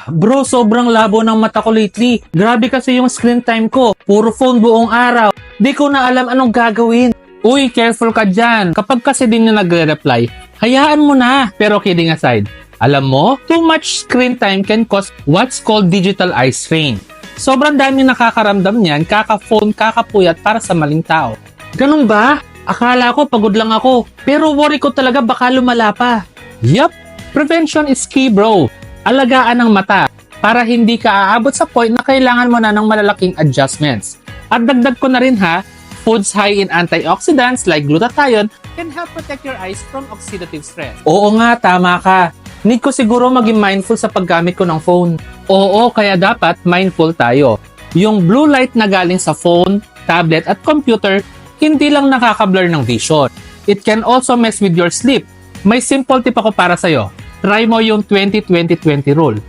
Bro, sobrang labo ng mata ko lately. Grabe kasi yung screen time ko. Puro phone buong araw. Di ko na alam anong gagawin. Uy, careful ka dyan. Kapag kasi din na nagre-reply, hayaan mo na. Pero kidding aside, alam mo, too much screen time can cause what's called digital eye strain. Sobrang dami nakakaramdam niyan, kaka-phone, kakapuyat para sa maling tao. Ganun ba? Akala ko pagod lang ako. Pero worry ko talaga baka lumala pa. Yup, prevention is key bro. Alagaan ang mata para hindi ka aabot sa point na kailangan mo na ng malalaking adjustments. At dagdag ko na rin ha, foods high in antioxidants like glutathione can help protect your eyes from oxidative stress. Oo nga, tama ka. Need ko siguro maging mindful sa paggamit ko ng phone. Oo, kaya dapat mindful tayo. Yung blue light na galing sa phone, tablet at computer, hindi lang nakaka-blur ng vision. It can also mess with your sleep. May simple tip ako para sa'yo. Try mo yung 20-20-20 rule.